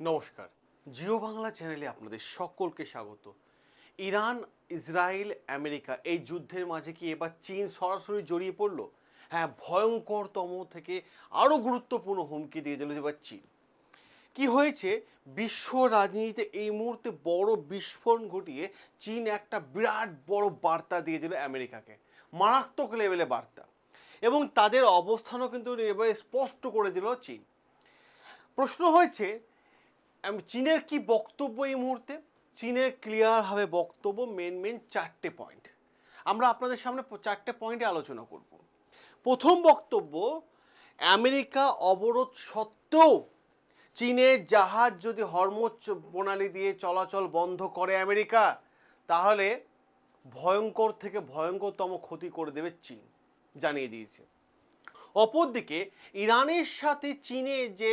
নমস্কার, জিও বাংলা চ্যানেলে আপনাদের সকলকে স্বাগত। ইরান, ইসরায়েল, আমেরিকা এই যুদ্ধের মাঝে কি এবার চীন সরাসরি জড়িয়ে পড়লো? হ্যাঁ, ভয়ঙ্করতম থেকে আরও গুরুত্বপূর্ণ হুমকি দিয়ে দিল এবার চীন। কি হয়েছে, বিশ্ব রাজনীতিতে এই মুহূর্তে বড় বিস্ফোরণ ঘটিয়ে চীন একটা বিরাট বড় বার্তা দিয়ে দিল আমেরিকাকে, মারাত্মক লেভেলে বার্তা, এবং তাদের অবস্থানও কিন্তু এবার স্পষ্ট করে দিল চীন। প্রশ্ন হয়েছে চীনের কি বক্তব্য এই মুহূর্তে। চীনের ক্লিয়ারভাবে বক্তব্য, মেন চারটে পয়েন্ট আমরা আপনাদের সামনে চারটে পয়েন্টে আলোচনা করব। প্রথম বক্তব্য, আমেরিকা অবরোধ সত্ত্বেও চীনের জাহাজ যদি হরমুজ প্রণালী দিয়ে চলাচল বন্ধ করে আমেরিকা, তাহলে ভয়ঙ্কর থেকে ভয়ঙ্করতম ক্ষতি করে দেবে চীন, জানিয়ে দিয়েছে। অপরদিকে ইরানের সাথে চীনের যে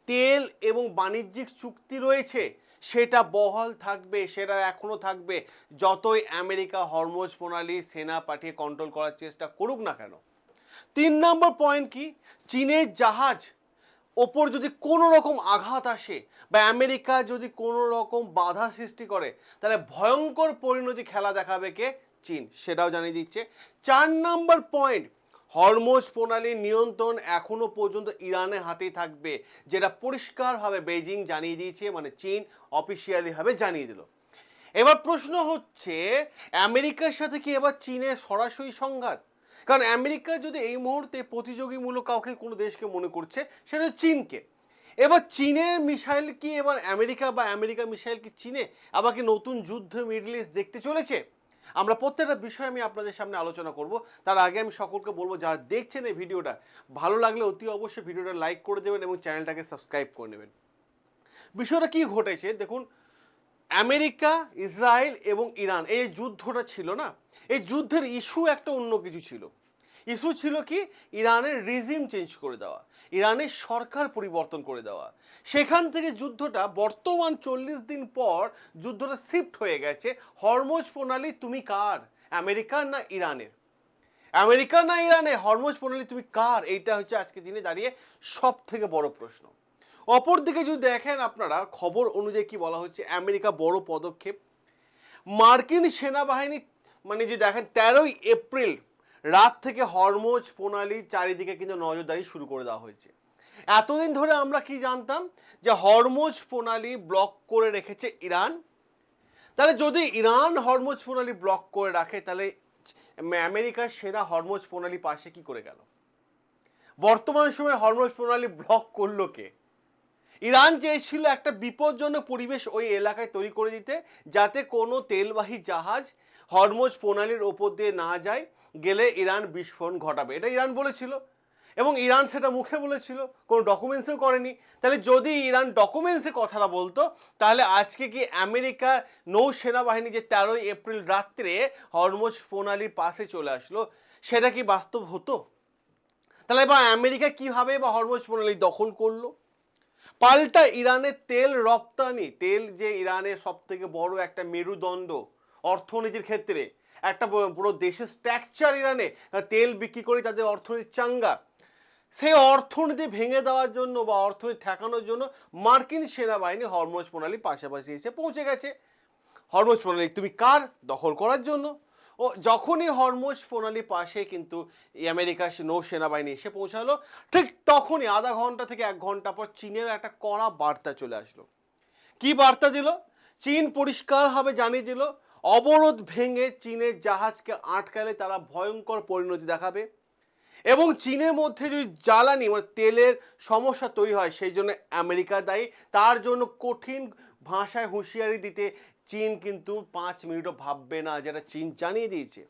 তেল এবং বাণিজ্যিক চুক্তি রয়েছে সেটা বহাল থাকবে, সেটা এখনও থাকবে যতই আমেরিকা হরমুজ প্রণালী সেনা পাঠিয়ে কন্ট্রোল করার চেষ্টা করুক না কেন। 3 নম্বর পয়েন্ট কি, চীনের জাহাজ ওপর যদি কোনো রকম আঘাত আসে বা আমেরিকা যদি কোনো রকম বাধা সৃষ্টি করে, তাহলে ভয়ঙ্কর পরিণতি খেলা দেখাবে কে? চীন, সেটাও জানিয়ে দিচ্ছে। 4 নম্বর পয়েন্ট, হরমুজ প্রণালীর নিয়ন্ত্রণ এখনো পর্যন্ত ইরানের হাতেই থাকবে, যেটা পরিষ্কারভাবে বেজিং জানিয়ে দিয়েছে, মানে চীন অফিসিয়ালিভাবে জানিয়ে দিল। এবার প্রশ্ন হচ্ছে, আমেরিকার সাথে কি এবার চীনের সরাসরি সংঘাত? কারণ আমেরিকা যদি এই মুহূর্তে প্রতিযোগীমূলক কাউকে কোনো দেশকে মনে করছে, সেটা চীনকে। এবার চীনের মিসাইল কি এবার আমেরিকা, বা আমেরিকা মিসাইল কি চীনে আবার কি নতুন যুদ্ধ মিডল ইস্ট দেখতে চলেছে? আমরা প্রত্যেকটা বিষয় আমি আপনাদের সামনে আলোচনা করব। তার আগে আমি সকলকে বলবো, যারা দেখছেন এই ভিডিওটা, ভালো লাগলে অতি অবশ্যই ভিডিওটা লাইক করে দেবেন এবং চ্যানেলটাকে সাবস্ক্রাইব করে নেবেন। বিষয়টা কি ঘটেছে দেখুন, আমেরিকা, ইসরায়েল এবং ইরান এই যুদ্ধটা ছিল না, এই যুদ্ধের ইস্যু একটা অন্য কিছু ছিল। ইস্যু ছিল কি, ইরানের রিজিম চেঞ্জ করে দেওয়া, ইরানের সরকার পরিবর্তন করে দেওয়া। সেখান থেকে যুদ্ধটা বর্তমান 40 দিন পর যুদ্ধটা শিফট হয়ে গেছে, হরমুজ প্রণালী তুমি কার, আমেরিকার না ইরানের? আমেরিকা না ইরানে, হরমুজ প্রণালী তুমি কার? এইটা হচ্ছে আজকে দিনে দাঁড়িয়ে সব থেকে বড় প্রশ্ন। অপরদিকে যদি দেখেন আপনারা, খবর অনুযায়ী কি বলা হচ্ছে, আমেরিকা বড় পদক্ষেপ, মার্কিন সেনাবাহিনী, মানে যদি দেখেন 13ই এপ্রিল রাত থেকে হরমুজ প্রণালী চারিদিকে কিন্তু নজরদারি শুরু করে দেওয়া হয়েছে। এতদিন ধরে আমরা কি জানতাম, যে হরমুজ প্রণালী ব্লক করে রেখেছে ইরান। তাহলে যদি ইরান হরমুজ প্রণালী ব্লক করে রাখে, তাহলে আমেরিকার সেনা হরমুজ প্রণালী পাশে কি করে গেল? বর্তমান সময়ে হরমুজ প্রণালী ব্লক করলো কে? ইরান চেয়েছিল একটা বিপজ্জনক পরিবেশ ওই এলাকায় তৈরি করে দিতে, যাতে কোনো তেলবাহী জাহাজ হরমুজ প্রণালীর ওপর দিয়ে না যায়, গেলে ইরান বিস্ফোরণ ঘটাবে, এটা ইরান বলেছিল। এবং ইরান সেটা মুখে বলেছিল, কোনো ডকুমেন্টসও করেনি। তাহলে যদি ইরান ডকুমেন্টসে কথাটা বলতো, তাহলে আজকে কি আমেরিকার নৌ সেনাবাহিনী যে 13ই এপ্রিল রাত্রে হরমুজ প্রণালীর পাশে চলে আসলো, সেটা কি বাস্তব হতো? তাহলে বা আমেরিকা কিভাবে বা হরমুজ প্রণালী দখল করলো? পাল্টা ইরানের তেল রপ্তানি, তেল যে ইরানের সব থেকে বড় একটা মেরুদণ্ড অর্থনীতির ক্ষেত্রে, একটা পুরো দেশের স্ট্রাকচার ইরানে, তেল বিক্রি করে তাদের অর্থনীতি চাঙ্গা, সেই অর্থনীতি ভেঙে দেওয়ার জন্য বা অর্থনীতি ঠেকানোর জন্য মার্কিন সেনাবাহিনী হরমুজ প্রণালীর পাশাপাশি এসে পৌঁছে গেছে। হরমুজ প্রণালী তুমি কার? দখল করার জন্য। ও যখনই হরমুজ প্রণালী পাশে কিন্তু আমেরিকার নৌ সেনাবাহিনী এসে পৌঁছালো, ঠিক তখনই আধা ঘন্টা থেকে 1 ঘন্টা পর চীনের একটা কড়া বার্তা চলে আসলো। কি বার্তা দিল? চীন পরিষ্কারভাবে জানিয়ে দিল, অবরোধ ভেঙে চীনের জাহাজকে আটকালে তারা ভয়ঙ্কর পরিণতি দেখাবে, এবং চীনের মধ্যে যদি জ্বালানি মানে তেলের সমস্যা তৈরি হয়, সেই জন্য আমেরিকা দায়ী। তার জন্য কঠিন ভাষায় হুঁশিয়ারি দিতে চীন কিন্তু 5 মিনিটও ভাববে না, যেটা চীন জানিয়ে দিয়েছে।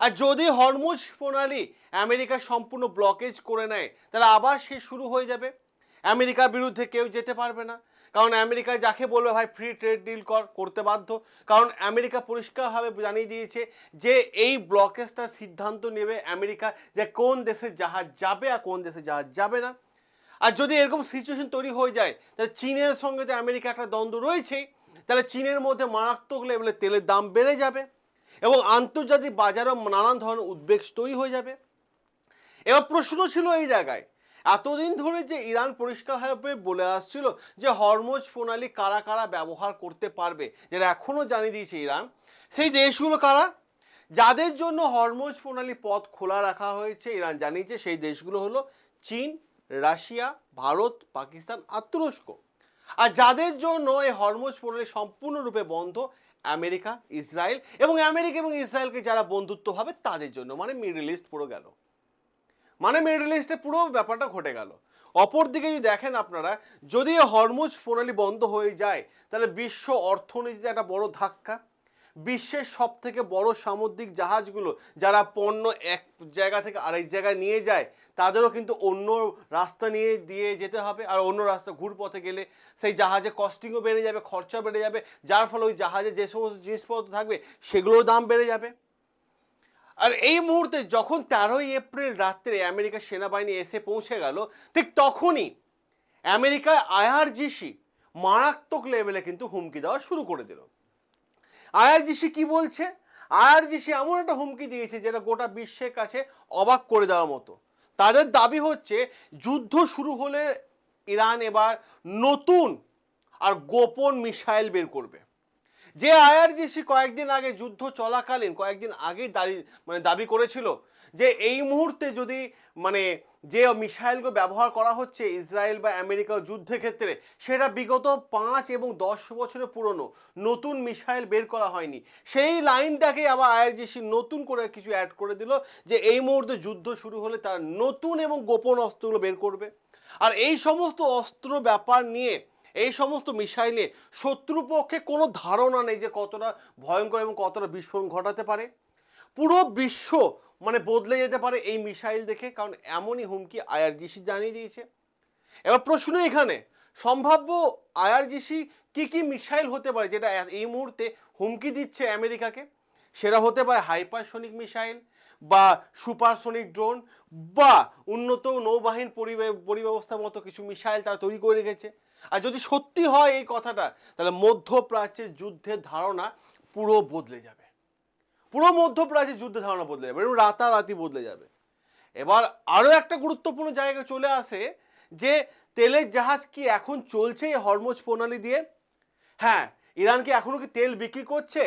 আর যদি হরমুজ প্রণালী আমেরিকা সম্পূর্ণ ব্লকেজ করে নেয়, তাহলে আবার সে শুরু হয়ে যাবে, আমেরিকার বিরুদ্ধে কেউ যেতে পারবে না। কারণ আমেরিকা যাকে বলবে ভাই ফ্রি ট্রেড ডিল করতে বাধ্য, কারণ আমেরিকা পরিষ্কারভাবে জানিয়ে দিয়েছে যে এই ব্লকেজটা সিদ্ধান্ত নেবে আমেরিকা, যে কোন দেশের জাহাজ যাবে আর কোন দেশের জাহাজ যাবে না। আর যদি এরকম সিচুয়েশন তৈরি হয়ে যায়, তাহলে চীনের সঙ্গে তো আমেরিকা একটা দ্বন্দ্ব রয়েছেই, তাহলে চীনের মধ্যে মারাত্মক লেভেলে তেলের দাম বেড়ে যাবে এবং আন্তর্জাতিক বাজারেও নানান ধরনের উদ্বেগ তৈরি হয়ে যাবে। এবার প্রশ্ন ছিল এই জায়গায়, এতদিন ধরে যে ইরান পরিষ্কারভাবে বলে আসছিল যে হরমুজ প্রণালী কারা কারা ব্যবহার করতে পারবে, যেটা এখনো জানিয়ে দিয়েছে ইরান, সেই দেশগুলো কারা, যাদের জন্য হরমুজ প্রণালী পথ খোলা রাখা হয়েছে, ইরান জানিয়েছে সেই দেশগুলো হলো চীন, রাশিয়া, ভারত, পাকিস্তান আর তুরস্ক। আর যাদের জন্য এই হরমুজ প্রণালী সম্পূর্ণরূপে বন্ধ, আমেরিকা, ইসরায়েল, এবং আমেরিকা এবং ইসরায়েলকে যারা বন্ধুত্ব ভাবে তাদের জন্য, মানে মিডল ইস্ট পুরো গেল, মানে মিডল ইস্টে পুরো ব্যাপারটা ঘটে গেল। অপরদিকে যদি দেখেন আপনারা, যদি হরমুজ প্রণালী বন্ধ হয়ে যায় তাহলে বিশ্ব অর্থনীতিতে একটা বড় ধাক্কা। বিশ্বের সব থেকে বড় সামুদ্রিক জাহাজগুলো যারা পণ্য এক জায়গা থেকে আরেক জায়গায় নিয়ে যায়, তাদেরও কিন্তু অন্য রাস্তা নিয়ে দিয়ে যেতে হবে, আর অন্য রাস্তা ঘুরপথে গেলে সেই জাহাজে কস্টিংও বেড়ে যাবে, খরচা বেড়ে যাবে, যার ফলে ওই জাহাজে যে সমস্ত জিনিসপত্র থাকবে সেগুলোর দাম বেড়ে যাবে। আর এই মুহূর্তে যখন 13ই এপ্রিল রাত্রে আমেরিকার সেনাবাহিনী এসে পৌঁছে গেল, ঠিক তখনই আমেরিকায় আইআরজিসি মারাত্মক লেভেলে কিন্তু হুমকি দেওয়া শুরু করে দিল। আইআরজিসি কি বলছে? আইআরজিসি এমন একটা হুমকি দিয়েছে যেটা গোটা বিশ্বের কাছে অবাক করে দেওয়ার মতো। তাদের দাবি হচ্ছে যুদ্ধ শুরু হলে ইরান এবার নতুন আর গোপন মিসাইল বের করবে। যে আইআরজিসি কয়েকদিন আগে যুদ্ধ চলাকালীন কয়েকদিন আগেই দাবি করেছিল যে এই মুহূর্তে যদি যে মিসাইলগুলো ব্যবহার করা হচ্ছে ইসরায়েল বা আমেরিকা যুদ্ধের ক্ষেত্রে, সেটা বিগত 5 এবং 10 বছরের পুরনো, নতুন মিসাইল বের করা হয়নি। সেই লাইনটাকে আবার আইআরজিসি নতুন করে কিছু অ্যাড করে দিল যে এই মুহূর্তে যুদ্ধ শুরু হলে তারা নতুন এবং গোপন অস্ত্রগুলো বের করবে। আর এই সমস্ত অস্ত্র ব্যাপার নিয়ে, এই সমস্ত মিসাইলে শত্রুপক্ষে কোনো ধারণা নেই যে কতটা ভয়ঙ্কর এবং কতটা বিস্ফোরণ ঘটাতে পারে। পুরো বিশ্ব বদলে যেতে পারে এই মিসাইল দেখে, কারণ এমনই হুমকি আইআরজিসি জানিয়ে দিয়েছে। এবার প্রশ্ন এখানে, সম্ভাব্য আইআরজিসি কি কি মিসাইল হতে পারে যেটা এই মুহূর্তে হুমকি দিচ্ছে আমেরিকাকে? সেটা হতে পারে হাইপারসনিক মিসাইল, বা সুপারসনিক ড্রোন, বা উন্নত নৌবাহিনী পরিব্যবস্থার মতো কিছু মিসাইল তারা তৈরি করে রেখেছে। আর যদি সত্যি হয় এই কথাটা, তাহলে মধ্যপ্রাচ্যের যুদ্ধের ধারণা পুরো বদলে যাবে, পুরো মধ্যপ্রাচ্যের যুদ্ধের ধারণা বদলে যাবে এবং রাতারাতি বদলে যাবে। এবার আরও একটা গুরুত্বপূর্ণ জায়গায় চলে আসে যে তেলের জাহাজ কি এখন চলছে এই হরমুজ প্রণালী দিয়ে? হ্যাঁ, ইরান কি এখনো কি তেল বিক্রি করছে?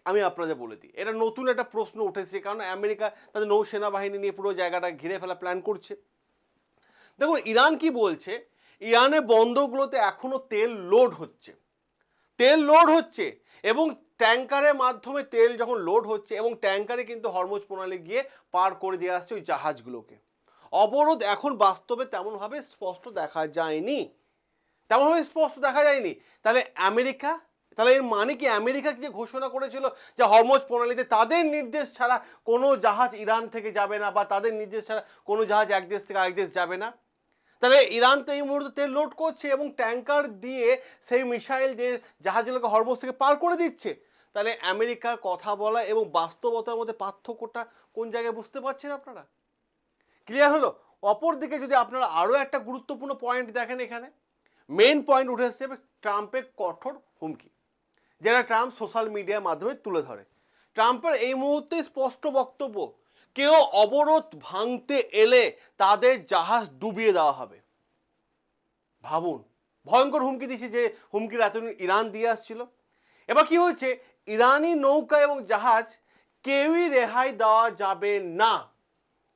আমি আপনাদের বলে দিই, এটা নতুন একটা প্রশ্ন উঠেছে, কারণ আমেরিকা তাদের নৌসেনা বাহিনী নিয়ে পুরো জায়গাটা ঘিরে ফেলা প্ল্যান করছে। দেখুন ইরান কি বলছে, ইরানের বন্দরগুলোতে এখনো তেল লোড হচ্ছে এবং ট্যাঙ্কারের মাধ্যমে তেল যখন লোড হচ্ছে এবং ট্যাঙ্কারে কিন্তু হরমুজ প্রণালী গিয়ে পার করে দিয়ে আসছে ওই জাহাজগুলোকে। অবরোধ এখন বাস্তবে তেমনভাবে স্পষ্ট দেখা যায়নি। তাহলে এর মানে কি আমেরিকা যে ঘোষণা করেছিল যে হরমুজ প্রণালীতে তাদের নির্দেশ ছাড়া কোনো জাহাজ ইরান থেকে যাবে না, বা তাদের নির্দেশ ছাড়া কোনো জাহাজ এক দেশ থেকে আরেক দেশ যাবে না? তাহলে ইরান তো এই মুহূর্তে তেল লোড করছে এবং ট্যাঙ্কার দিয়ে সেই মিসাইল দিয়ে জাহাজগুলোকে হরমুজ থেকে পার করে দিচ্ছে। তাহলে আমেরিকার কথা বলা এবং বাস্তবতার মধ্যে পার্থক্যটা কোন জায়গায় বুঝতে পারছেন আপনারা? ক্লিয়ার হলো? অপরদিকে যদি আপনারা আরও একটা গুরুত্বপূর্ণ পয়েন্ট দেখেন, এখানে মেইন পয়েন্ট উঠে এসছে ট্রাম্পের কঠোর হুমকি, যেটা ট্রাম্প সোশ্যাল মিডিয়ার মাধ্যমে তুলে ধরে। ট্রাম্পের এই মুহূর্তে স্পষ্ট বক্তব্য, কেউ অবরোধ ভাঙতে এলে তাদের জাহাজ ডুবিয়ে দেওয়া হবে। ভাবুন, ভয়ঙ্কর হুমকি দিচ্ছে, যে হুমকির এতদিন ইরান দিয়ে আসছিল। এবার কি হয়েছে, ইরানি নৌকা এবং জাহাজ কেউই রেহাই দেওয়া যাবে না,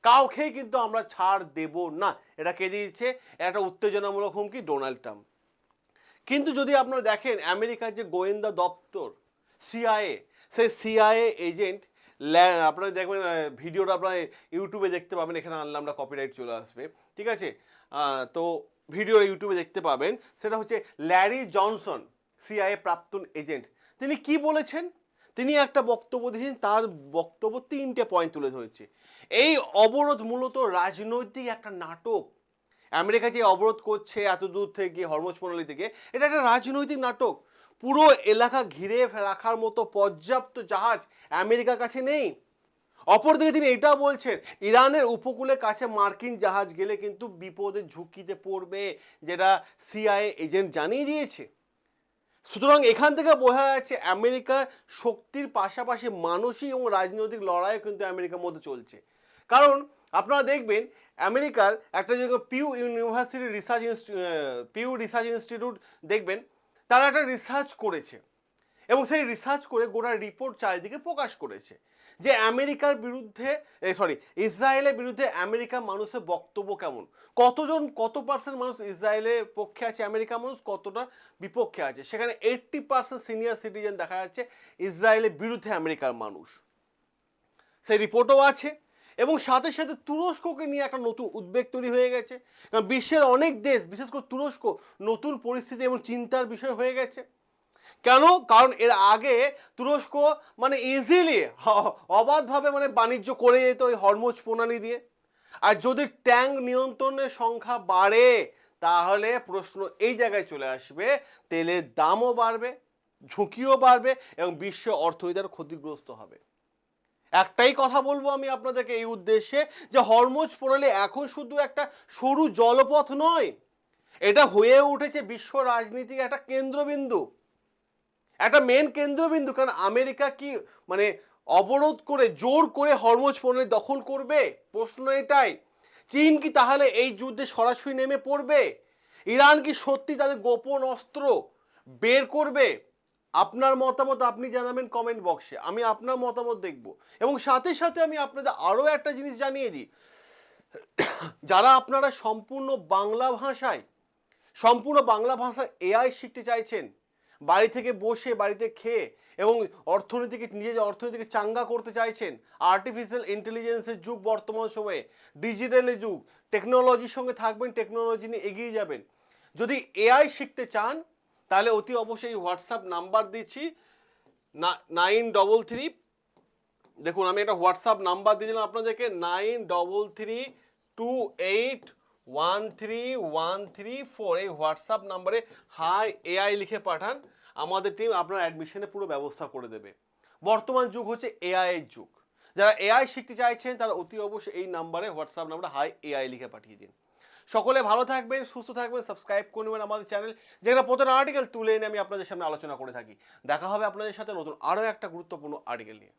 কাউকেই কিন্তু আমরা ছাড় দেব না, এটা কে দিয়েছে? একটা উত্তেজনামূলক হুমকি ডোনাল্ড ট্রাম্প। কিন্তু যদি আপনারা দেখেন আমেরিকার যে গোয়েন্দা দপ্তর সিআইএ, সেই সিআইএ এজেন্ট, আপনারা দেখবেন ভিডিওটা আপনারা ইউটিউবে দেখতে পাবেন, এখানে আনলে আমরা কপিরাইট চলে আসবে, ঠিক আছে? তো ভিডিও ইউটিউবে দেখতে পাবেন, সেটা হচ্ছে ল্যারি জনসন, সিআইএ প্রাক্তন এজেন্ট। তিনি কি বলেছেন? তিনি একটা বক্তব্য দিয়েছেন, তার বক্তব্য 3টে পয়েন্ট তুলে ধরেছে। এই অবরোধ মূলত রাজনৈতিক একটা নাটক। আমেরিকা যে অবরোধ করছে এত দূর থেকে হরমুজ প্রণালী থেকে, এটা একটা রাজনৈতিক নাটক। পুরো এলাকা ঘিরে রাখার মতো পর্যাপ্ত জাহাজ আমেরিকার কাছে নেই। অপরদিকে তিনি এটাও বলছেন, ইরানের উপকূলের কাছে মার্কিন জাহাজ গেলে কিন্তু বিপদের ঝুঁকিতে পড়বে, যেটা সিআইএ এজেন্ট জানিয়ে দিয়েছে। সুতরাং এখান থেকে বোঝা যাচ্ছে আমেরিকার শক্তির পাশাপাশি মানসিক এবং রাজনৈতিক লড়াইও কিন্তু আমেরিকার মধ্যে চলছে। কারণ আপনারা দেখবেন আমেরিকার একটা যে Pew university Pew research institute দেখবেন, তারা একটা রিসার্চ করেছে এবং সেই রিসার্চ করে গোটা রিপোর্ট চারিদিকে প্রকাশ করেছে যে আমেরিকার বিরুদ্ধে ইসরায়েলের বিরুদ্ধে আমেরিকার মানুষের বক্তব্য কেমন, কত পার্সেন্ট মানুষ ইসরায়েলের পক্ষে আছে, আমেরিকার মানুষ কতটা বিপক্ষে আছে। সেখানে 80% সিনিয়র সিটিজেন দেখা যাচ্ছে ইসরায়েলের বিরুদ্ধে আমেরিকার মানুষ। সেই রিপোর্টও আছে এবং সাথে সাথে তুরস্ককে নিয়ে একটা নতুন উদ্বেগ তৈরি হয়ে গেছে, কারণ বিশ্বের অনেক দেশ বিশেষ করে তুরস্ক নতুন পরিস্থিতি এবং চিন্তার বিষয় হয়ে গেছে। কেন? কারণ এর আগে তুরস্ক মানে ইজিলি অবাধভাবে মানে বাণিজ্য করে যেত ওই হরমুজ প্রণালী দিয়ে। আর যদি ট্যাঙ্ক নিয়ন্ত্রণের সংখ্যা বাড়ে তাহলে প্রশ্ন এই জায়গায় চলে আসবে, তেলের দামও বাড়বে, ঝুঁকিও বাড়বে এবং বিশ্ব অর্থনীতি আরো ক্ষতিগ্রস্ত হবে। একটাই কথা বলবো আমি আপনাদেরকে এই উদ্দেশ্যে, যে হরমুজ প্রণালী এখন শুধু একটা সরু জলপথ নয়, এটা হয়ে উঠেছে বিশ্ব রাজনীতির একটা কেন্দ্রবিন্দু, একটা মেন কেন্দ্রবিন্দু। কারণ আমেরিকা কি মানে অবরোধ করে জোর করে হরমুজ প্রণালী দখল করবে? প্রশ্ন এটাই। চীন কি তাহলে এই যুদ্ধে সরাসরি নেমে পড়বে? ইরান কি সত্যি তাদের গোপন অস্ত্র বের করবে? আপনার মতামত আপনি জানাবেন কমেন্ট বক্সে, আমি আপনার মতামত দেখব। এবং সাথে সাথে আমি আপনাদের আরও একটা জিনিস জানিয়ে দিই, যারা আপনারা সম্পূর্ণ বাংলা ভাষায় এআই শিখতে চাইছেন, বাড়ি থেকে বসে বাড়িতে খেয়ে এবং নিজের অর্থনীতিকে চাঙ্গা করতে চাইছেন, আর্টিফিশিয়াল ইন্টেলিজেন্সের যুগ বর্তমান সময়ে, ডিজিটালের যুগ, টেকনোলজির সঙ্গে থাকবেন, টেকনোলজি নিয়ে এগিয়ে যাবেন। যদি এআই শিখতে চান তাহলে অতি অবশ্যই হোয়াটসঅ্যাপ নাম্বার দিচ্ছি 933, দেখুন আমি একটা হোয়াটসঅ্যাপ নাম্বার দিয়েছিলাম আপনাদেরকে 933281313134। এই হোয়াটসঅ্যাপ নাম্বারে হাই এআই লিখে পাঠান, আমাদের টিম আপনার অ্যাডমিশনের পুরো ব্যবস্থা করে দেবে। বর্তমান যুগ হচ্ছে এআই এর যুগ। যারা এআই শিখতে চাইছেন তারা অতি অবশ্যই এই নাম্বারে হোয়াটসঅ্যাপ নাম্বারে হাই এআই লিখে পাঠিয়ে দিন। সকলে ভালো থাকবেন, সুস্থ থাকবেন, সাবস্ক্রাইব করে নেবেন আমাদের চ্যানেল, যেখানে প্রতিটা আর্টিকেল তুলে এনে আমি আপনাদের সামনে আলোচনা করে থাকি। দেখা হবে আপনাদের সাথে নতুন আরও একটা গুরুত্বপূর্ণ আর্টিকেল নিয়ে।